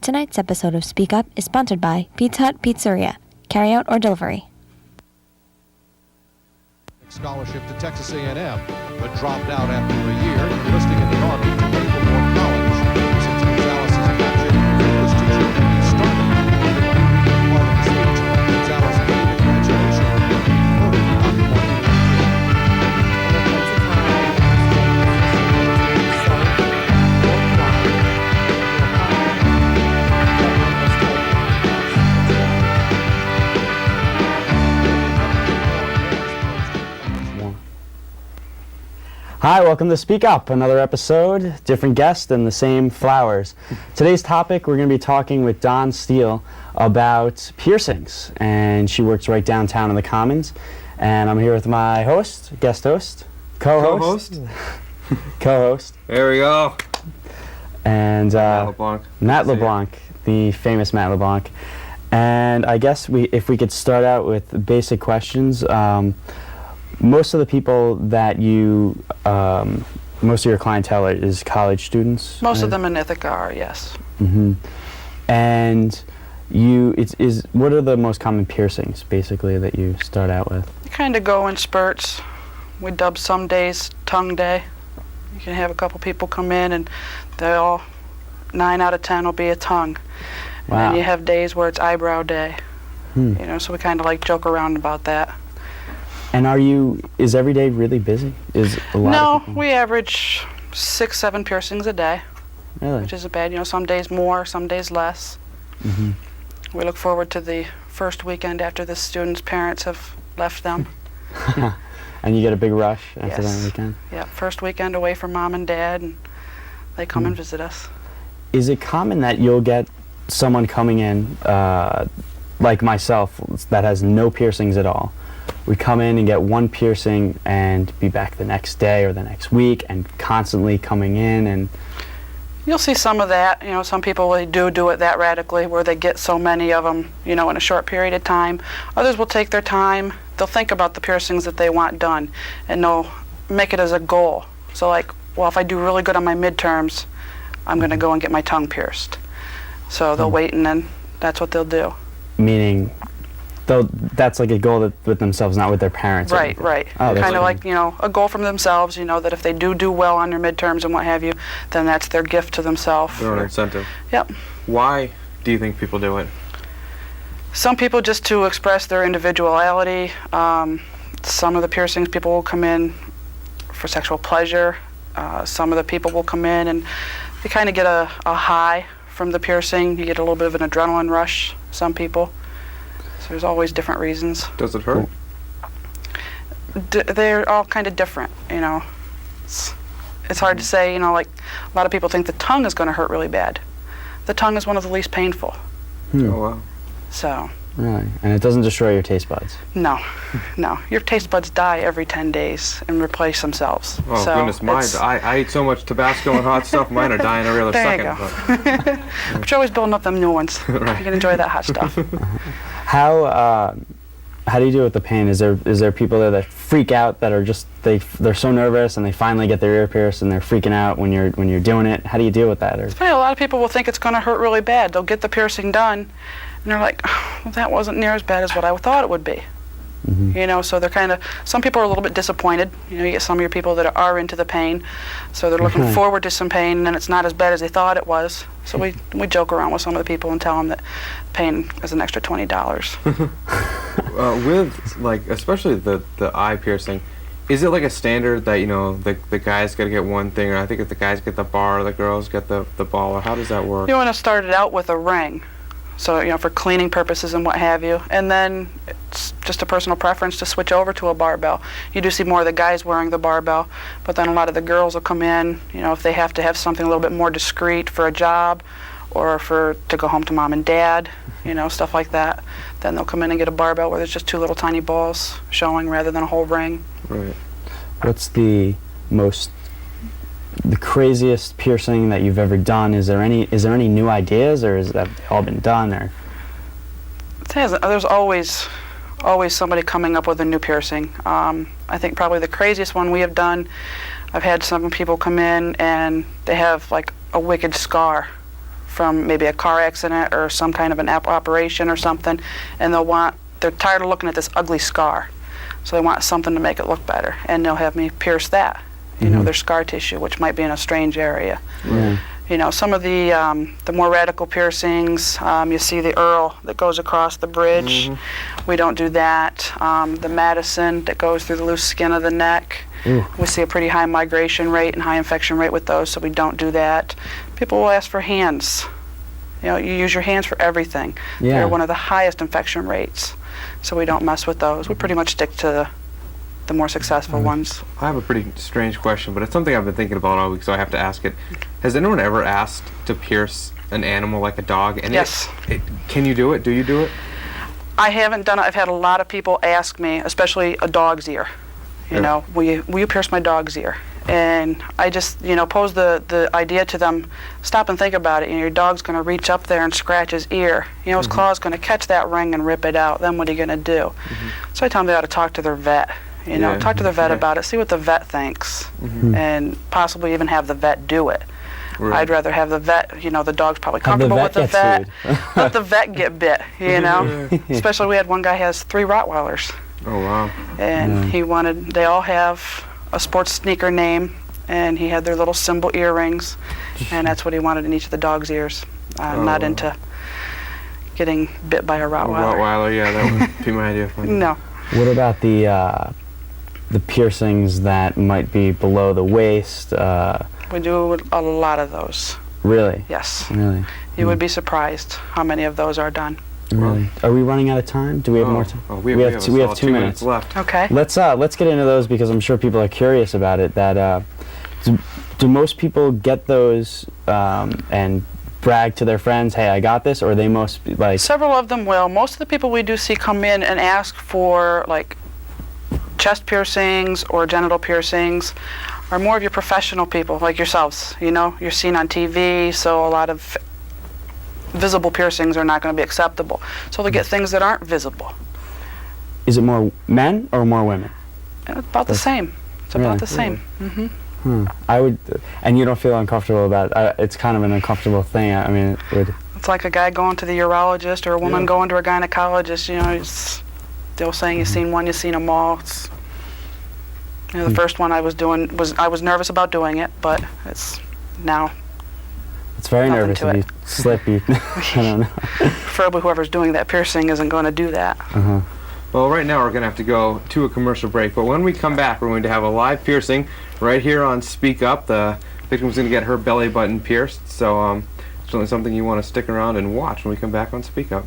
Tonight's episode of Speak Up is sponsored by Pizza Hut Pizzeria. Carry out or delivery. Scholarship to Texas A&M, but dropped out after a year, enlisting in the Army to pay for more college. Since Gonzalez is captured, English teacher, he started part of the speech. Gonzalez gave congratulations. Quoted about the point. Hi, welcome to Speak Up, another episode, different guest and the same flowers. Today's topic, we're going to be talking with Dawn Stiehl about piercings, and she works right downtown in the Commons. And I'm here with my host, guest host, co-host. Co-host. There we go. And Matt LaBlanc. Matt LaBlanc, the famous Matt LaBlanc. And I guess if we could start out with basic questions. Most of the people that you, most of your clientele is college students? Most of them in Ithaca are, yes. Mm-hmm. And what are the most common piercings, basically, that you start out with? You kind of go in spurts. We dub some days tongue day. You can have a couple people come in and 9 out of 10 will be a tongue. Wow. And then you have days where it's eyebrow day. So we kind of like joke around about that. And is every day really busy? Is a lot No, of people? we average 6-7 piercings a day. Really? Which isn't bad. Some days more, some days less. Mm-hmm. We look forward to the first weekend after the students' parents have left them. And you get a big rush after Yes. that weekend? Yeah, first weekend away from mom and dad, and they come and visit us. Is it common that you'll get someone coming in, like myself, that has no piercings at all? We come in and get one piercing and be back the next day or the next week and constantly coming in and... You'll see some of that. Some people really do it that radically where they get so many of them, in a short period of time. Others will take their time. They'll think about the piercings that they want done and they'll make it as a goal. So if I do really good on my midterms, I'm going to go and get my tongue pierced. So they'll wait and then that's what they'll do. Meaning... that's like a goal with themselves, not with their parents. Right. Oh, kind of like, a goal from themselves, that if they do well on their midterms and what have you, then that's their gift to themselves. Their own incentive. Yep. Why do you think people do it? Some people just to express their individuality. Some of the piercings people will come in for sexual pleasure. Some of the people will come in and they kind of get a high from the piercing. You get a little bit of an adrenaline rush, some people. So there's always different reasons. Does it hurt? They're all kind of different, It's hard to say, like a lot of people think the tongue is going to hurt really bad. The tongue is one of the least painful. Oh, wow. So. Really? And it doesn't destroy your taste buds? No. Your taste buds die every 10 days and replace themselves. Oh, so goodness, mine. I eat so much Tabasco and hot stuff, mine are dying every other there second. You go. But you're always building up them new ones. Right. You can enjoy that hot stuff. How do you deal with the pain? Is there people there that freak out that are just they're so nervous and they finally get their ear pierced and they're freaking out when you're doing it? How do you deal with that? It's funny, a lot of people will think it's going to hurt really bad. They'll get the piercing done and they're like, well, that wasn't near as bad as what I thought it would be. Mm-hmm. So they're some people are a little bit disappointed. You get some of your people that are into the pain, so they're looking forward to some pain, and then it's not as bad as they thought it was. So we joke around with some of the people and tell them that pain is an extra $20. With especially the eye piercing, is it like a standard that the guys got to get one thing, or I think if the guys get the bar, or the girls get the ball, or how does that work? You want to start it out with a ring. So, for cleaning purposes and what have you. And then it's just a personal preference to switch over to a barbell. You do see more of the guys wearing the barbell, but then a lot of the girls will come in, if they have to have something a little bit more discreet for a job or to go home to mom and dad, stuff like that. Then they'll come in and get a barbell where there's just 2 little tiny balls showing rather than a whole ring. Right. What's the craziest piercing that you've ever done? Is there any new ideas, or has that all been done? Or there's always somebody coming up with a new piercing. I think probably the craziest one we have done, I've had some people come in and they have like a wicked scar from maybe a car accident or some kind of an operation or something, and they're tired of looking at this ugly scar, so they want something to make it look better, and they'll have me pierce that, their scar tissue, which might be in a strange area. Yeah. Some of the more radical piercings, you see the Earl that goes across the bridge. We don't do that. The Madison that goes through the loose skin of the neck. Ooh. We see a pretty high migration rate and high infection rate with those, so we don't do that. People will ask for hands. You use your hands for everything. Yeah. They're one of the highest infection rates, so we don't mess with those. We pretty much stick to the more successful ones. I have a pretty strange question, but it's something I've been thinking about all week, so I have to ask it. Has anyone ever asked to pierce an animal like a dog? And Yes. Can you do it? Do you do it? I haven't done it. I've had a lot of people ask me, especially a dog's ear. Will you pierce my dog's ear? And I just, pose the idea to them, stop and think about it. Your dog's going to reach up there and scratch his ear. His claw's going to catch that ring and rip it out. Then what are you going to do? So I tell them they ought to talk to their vet. Talk to the vet about it, see what the vet thinks, and possibly even have the vet do it. Right. I'd rather have the vet, the dog's probably comfortable with the vet. Let the vet get bit, Especially we had one guy has 3 Rottweilers. Oh, wow. And they all have a sports sneaker name, and he had their little symbol earrings, and that's what he wanted in each of the dog's ears. Not into getting bit by a Rottweiler. Rottweiler, yeah, that would be my idea. No. What about the piercings that might be below the waist? We do a lot of those. Really? Yes. Really? You would be surprised how many of those are done. Really? Are we running out of time? Do we have more time? Oh, we have 2 minutes left. Okay. Let's get into those because I'm sure people are curious about it. That do most people get those and brag to their friends, hey, I got this, or they most like... Several of them will. Most of the people we do see come in and ask for like chest piercings or genital piercings are more of your professional people like yourselves. You're seen on TV, so a lot of visible piercings are not going to be acceptable. So they get things that aren't visible. Is it more men or more women? And it's about the same. It's about the same. I would, and you don't feel uncomfortable about it. It's kind of an uncomfortable thing. I mean, it would. It's like a guy going to the urologist or a woman going to a gynecologist. It's the old saying, you've seen one, you've seen them all. It's, the first one I was doing I was nervous about doing it, but it's now. It's very nothing nervous to if it. you slip. I don't know. Preferably whoever's doing that piercing isn't going to do that. Well, right now we're going to have to go to a commercial break, but when we come back, we're going to have a live piercing right here on Speak Up. The victim's going to get her belly button pierced, so certainly something you want to stick around and watch when we come back on Speak Up.